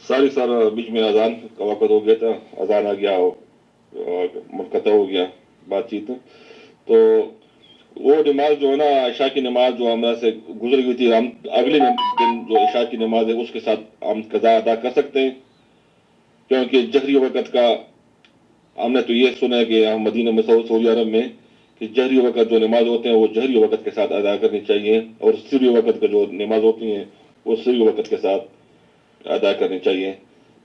सारी सर बीच में अजान का वक़्त हो गया था, अजान आ गया और मुनक़ता हो गया बातचीत। तो वो नमाज जो है ना, इशा की नमाज जो हमरा से गुजर गई थी, हम अगले दिन जो इशा की नमाज है उसके साथ हम कज़ा अदा कर सकते हैं, क्योंकि जहरी वक़्त का हमने तो ये सुना है कि हम मदीना में सऊदी अरब में कि जहरी वक़्त जो नमाज होते हैं वो जहरी वक़्त के साथ अदा करनी चाहिए, और सिरी वक़्त का जो नमाज होती हैं वो सिरी वक़्त के साथ अदा करनी चाहिए।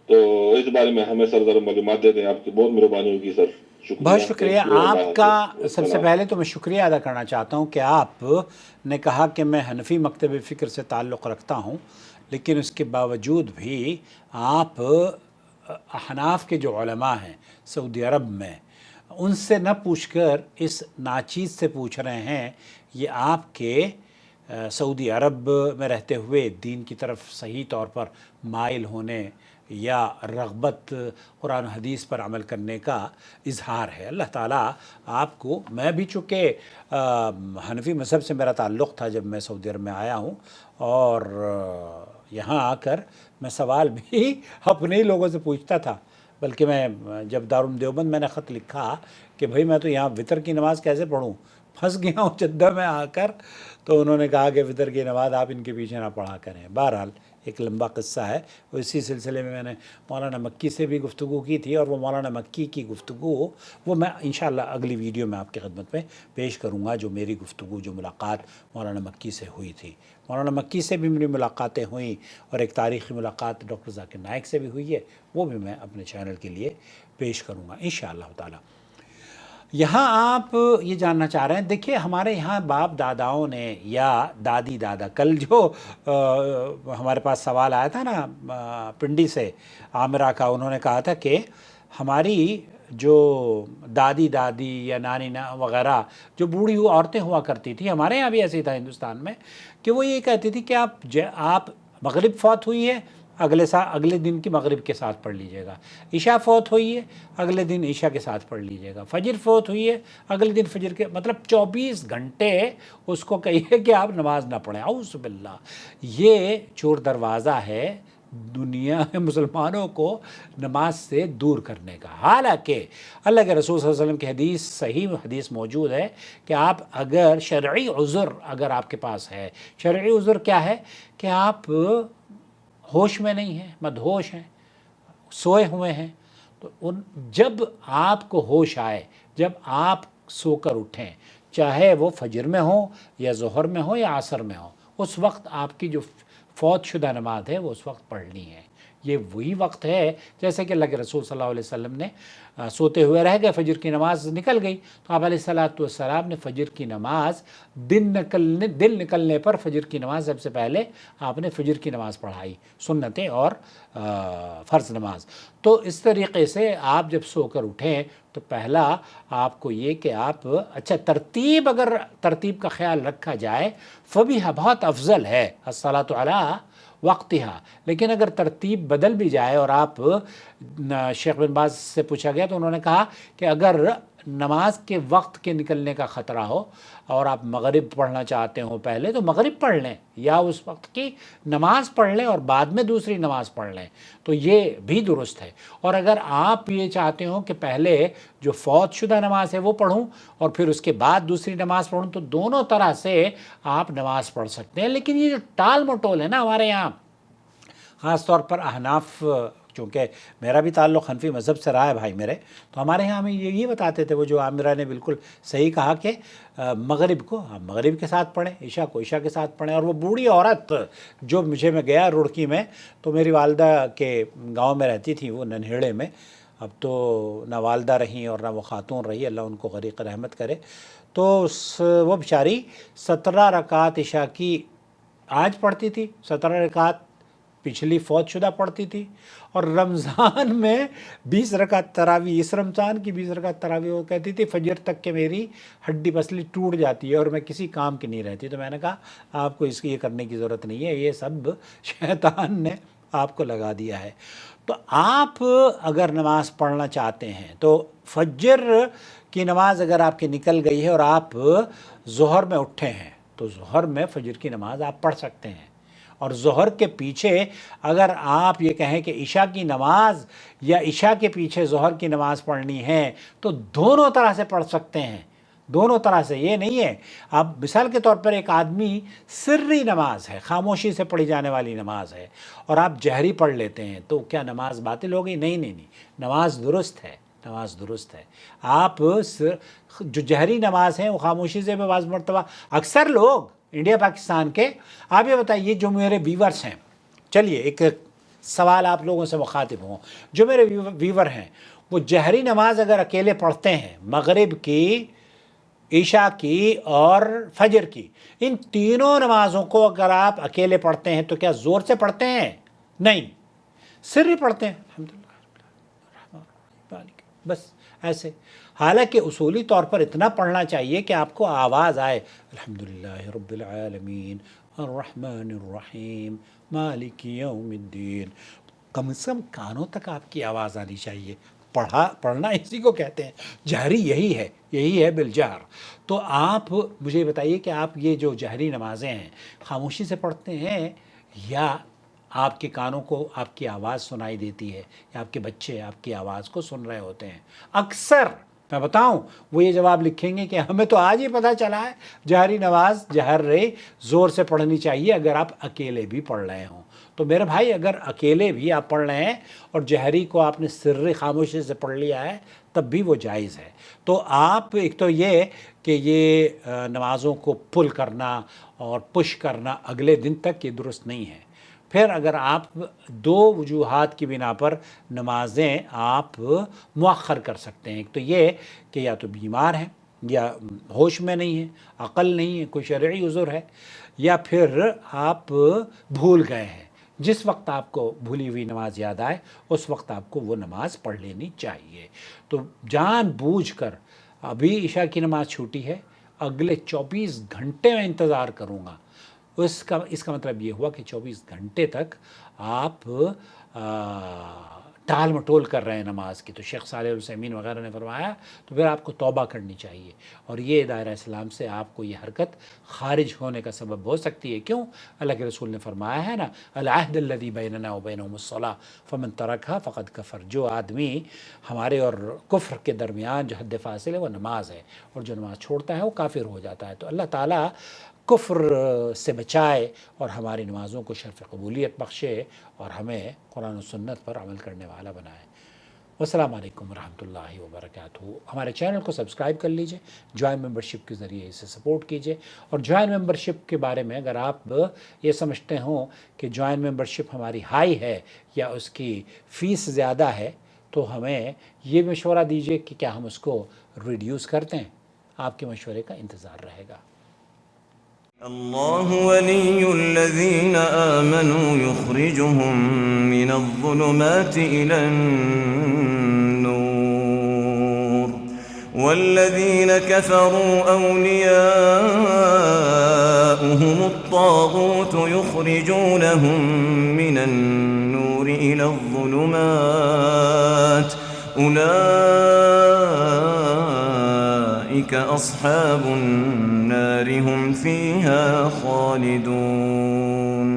तो इस बारे में हमें सर ज़रा मालूमात दे दें, आपकी बहुत मेहरबानी होगी सर। बहुत शुक्रिया, शुक्रिया थैंक यू, अल्लाह आपका। हाफ़िज़, सबसे सलाम। पहले तो मैं शुक्रिया अदा करना चाहता हूँ कि आपने कहा कि मैं हनफी मकतब फ़िक्र से ताल्लुक़ रखता हूँ, लेकिन उसके बावजूद भी आप अहनाफ के जो उलमा हैं सऊदी अरब में, उनसे न पूछकर इस नाचीज़ से पूछ रहे हैं। ये आपके सऊदी अरब में रहते हुए दीन की तरफ सही तौर पर माइल होने या रग़बत कुरान हदीस पर अमल करने का इजहार है। अल्लाह ताला आपको, मैं भी चूँकि हनफी मज़हब से मेरा ताल्लुक़ था जब मैं सऊदी अरब में आया हूँ, और यहाँ आकर मैं सवाल भी अपने ही लोगों से पूछता था। बल्कि मैं जब दारुल देवबंद मैंने ख़त लिखा कि भाई मैं तो यहाँ वितर की नमाज़ कैसे पढ़ूँ, फंस गया हूँ जद्दा में आकर, तो उन्होंने कहा कि वितर की नमाज़ आप इनके पीछे ना पढ़ा करें। बहरहाल एक लंबा क़िस्सा है, वो इसी सिलसिले में मैंने मौलाना मक्की से भी गुफ्तगू की थी, और वो मौलाना मक्की की गुफ्तगू वो मैं इंशाअल्लाह अगली वीडियो में आपकी खिदमत में पेश करूँगा, जो मेरी गुफ्तगू, जो मुलाकात मौलाना मक्की से हुई थी। मौलाना मक्की से भी मेरी मुलाकातें हुई, और एक तारीख़ी मुलाकात डॉक्टर ज़ाकिर नाइक से भी हुई है, वो भी मैं अपने चैनल के लिए पेश करूँगा इंशाअल्लाह ताला। यहाँ आप ये जानना चाह रहे हैं, देखिए हमारे यहाँ बाप दादाओं ने या दादी दादा, कल जो हमारे पास सवाल आया था ना पिंडी से आमिरा का, उन्होंने कहा था कि हमारी जो दादी दादी या नानी ना वगैरह जो बूढ़ी औरतें हुआ करती थी, हमारे यहाँ भी ऐसे ही था हिंदुस्तान में, कि वो ये कहती थी कि आप मगरिब फौत हुई है, अगले दिन की मगरिब के साथ पढ़ लीजिएगा। इशा फौत हुई है, अगले दिन इशा के साथ पढ़ लीजिएगा। फजर फौत हुई है, अगले दिन फजर के, मतलब 24 घंटे उसको कहिए कि आप नमाज ना पढ़ें। औज़ु बिल्लाह, ये चोर दरवाज़ा है दुनिया में मुसलमानों को नमाज से दूर करने का। हालांकि अल्लाह के रसूल सल्लल्लाहु अलैहि वसल्लम की हदीस, सही हदीस मौजूद है कि आप अगर शरई उज़्र अगर आपके पास है, शरई उज़्र क्या है कि आप होश में नहीं हैं, मदहोश हैं, सोए हुए हैं, तो जब आपको होश आए, जब आप सोकर उठें, चाहे वो फजर में हो या ज़ोहर में हो या असर में हो, उस वक्त आपकी जो फ़ौत शुदा नमाज है वो उस वक्त पढ़नी है। ये वही वक्त है जैसे कि अल्लाह के रसूल सल्लल्लाहु अलैहि वसल्लम ने सोते हुए रह गए, फजर की नमाज निकल गई, तो आप अलैहिस्सलातु वस्सलाम ने फजर की नमाज दिल निकलने पर फजर की नमाज सबसे पहले आपने फजर की नमाज़ पढ़ाई, सुन्नतें और फ़र्ज़ नमाज। तो इस तरीक़े से आप जब सोकर उठें तो पहला आपको ये कि आप अच्छा अगर तरतीब का ख्याल रखा जाए फ़बिहा, बहुत अफजल है, अस्सलातु अला वक्तिहा। लेकिन अगर तरतीब बदल भी जाए, और आप शेख बिन बाज से पूछा गया तो उन्होंने कहा कि अगर नमाज के वक्त के निकलने का ख़तरा हो और आप मगरिब पढ़ना चाहते हो पहले, तो मगरिब पढ़ लें या उस वक्त की नमाज पढ़ लें और बाद में दूसरी नमाज पढ़ लें, तो ये भी दुरुस्त है। और अगर आप ये चाहते हो कि पहले जो फ़ौत शुदा नमाज है वो पढ़ूं और फिर उसके बाद दूसरी नमाज पढ़ूं, तो दोनों तरह से आप नमाज़ पढ़ सकते हैं। लेकिन ये जो टाल मटोल है ना हमारे यहाँ, ख़ास तौर पर अहनाफ, चूँकि मेरा भी ताल्लुक़ हनफी मज़हब से रहा है भाई मेरे, तो हमारे यहाँ हमें ये बताते थे, वो जो आमिरा ने बिल्कुल सही कहा कि मगरिब को हम मगरिब के साथ पढ़ें, इशा को इशा के साथ पढ़ें। और वो बूढ़ी औरत जो मैं गया रुड़की में, तो मेरी वालदा के गाँव में रहती थी वो नन्हेड़े में, अब तो ना वालदा रहीं और ना वो ख़ातून रही, अल्लाह उनको ग़रीक़ रहमत करे। तो वो बेचारी 17 रकात इशा की आज पढ़ती थी, 17 रकात पिछली फ़ौत शुदा पढ़ती थी, और रमज़ान में 20 रकात तरावी, इस रमज़ान की 20 रकात तरावी वो कहती थी फजर तक के मेरी हड्डी पसली टूट जाती है और मैं किसी काम की नहीं रहती। तो मैंने कहा आपको इसकी ये करने की ज़रूरत नहीं है, ये सब शैतान ने आपको लगा दिया है। तो आप अगर नमाज़ पढ़ना चाहते हैं तो फजर की नमाज़ अगर आपकी निकल गई है और आप ज़ोहर में उठे हैं, तो ज़ोहर में फजर की नमाज़ आप पढ़ सकते हैं। اور ظہر کے پیچھے اگر آپ یہ کہیں کہ عشاء کی نماز یا عشاء کے پیچھے ظہر کی نماز پڑھنی ہے تو دونوں طرح سے پڑھ سکتے ہیں، دونوں طرح سے. یہ نہیں ہے اب مثال کے طور پر ایک آدمی سری نماز ہے، خاموشی سے پڑھی جانے والی نماز ہے، اور آپ جہری پڑھ لیتے ہیں تو کیا نماز باطل ہو گئی؟ نہیں، نماز درست ہے، نماز درست ہے. آپ جو جہری نماز ہے وہ خاموشی سے بھی بعض مرتبہ اکثر لوگ انڈیا پاکستان کے. آپ یہ بتائیے جو میرے ویورز ہیں، چلیے ایک سوال آپ لوگوں سے مخاطب ہوں، جو میرے ویور ہیں وہ جہری نماز اگر اکیلے پڑھتے ہیں، مغرب کی، عشاء کی اور فجر کی، ان تینوں نمازوں کو اگر آپ اکیلے پڑھتے ہیں تو کیا زور سے پڑھتے ہیں؟ نہیں، سری پڑھتے ہیں، الحمدللہ بس ایسے. حالانکہ اصولی طور پر اتنا پڑھنا چاہیے کہ آپ کو آواز آئے، الحمدللہ رب العالمین الرحمن الرحیم مالک یوم الدین. کم سے کم کانوں تک آپ کی آواز آنی چاہیے. پڑھنا اسی کو کہتے ہیں، جہری یہی ہے بالجہر. تو آپ مجھے بتائیے کہ آپ یہ جو جہری نمازیں ہیں خاموشی سے پڑھتے ہیں یا آپ کے کانوں کو آپ کی آواز سنائی دیتی ہے، یا آپ کے بچے آپ کی آواز کو سن رہے ہوتے ہیں؟ اکثر میں بتاؤں وہ یہ جواب لکھیں گے کہ ہمیں تو آج ہی پتہ چلا ہے جہری نماز جہر رہی زور سے پڑھنی چاہیے اگر آپ اکیلے بھی پڑھ رہے ہوں. تو میرے بھائی اگر اکیلے بھی آپ پڑھ رہے ہیں اور جہری کو آپ نے سری خاموشی سے پڑھ لیا ہے تب بھی وہ جائز ہے. تو آپ ایک تو یہ کہ یہ نمازوں کو پل کرنا اور پش کرنا اگلے دن تک یہ درست نہیں ہے. پھر اگر آپ دو وجوہات کی بنا پر نمازیں آپ مؤخر کر سکتے ہیں، ایک تو یہ کہ یا تو بیمار ہیں یا ہوش میں نہیں ہیں، عقل نہیں ہے، کوئی شرعی عذر ہے، یا پھر آپ بھول گئے ہیں. جس وقت آپ کو بھولی ہوئی نماز یاد آئے اس وقت آپ کو وہ نماز پڑھ لینی چاہیے. تو جان بوجھ کر ابھی عشاء کی نماز چھوٹی ہے، اگلے 24 گھنٹے میں انتظار کروں گا، اس کا مطلب یہ ہوا کہ 24 گھنٹے تک آپ ٹال مٹول کر رہے ہیں نماز کی. تو شیخ صالح العثیمین وغیرہ نے فرمایا تو پھر آپ کو توبہ کرنی چاہیے، اور یہ دائرہ اسلام سے آپ کو یہ حرکت خارج ہونے کا سبب ہو سکتی ہے. کیوں؟ اللہ کے رسول نے فرمایا ہے نا، العہد الذی بیننا وبینہم الصلاۃ فمن ترکھا فقد کفر. جو آدمی ہمارے اور کفر کے درمیان جو حد فاصل ہے وہ نماز ہے، اور جو نماز چھوڑتا ہے وہ کافر ہو جاتا ہے. تو اللہ تعالیٰ کفر سے بچائے اور ہماری نمازوں کو شرف قبولیت بخشے اور ہمیں قرآن و سنت پر عمل کرنے والا بنائے. والسلام علیکم ورحمۃ اللہ وبرکاتہ. ہمارے چینل کو سبسکرائب کر لیجئے، جوائن ممبرشپ کے ذریعے اسے سپورٹ کیجئے. اور جوائن ممبرشپ کے بارے میں اگر آپ یہ سمجھتے ہوں کہ جوائن ممبرشپ ہماری ہائی ہے یا اس کی فیس زیادہ ہے تو ہمیں یہ مشورہ دیجئے کہ کیا ہم اس کو ریڈیوس کر دیں. آپ کے مشورے کا انتظار رہے گا. الله ولي الذين آمنوا يخرجهم من الظلمات إلى النور والذين كفروا أولياؤهم الطاغوت يخرجونهم من النور إلى الظلمات أولئك أصحاب النار هم فيها خالدون.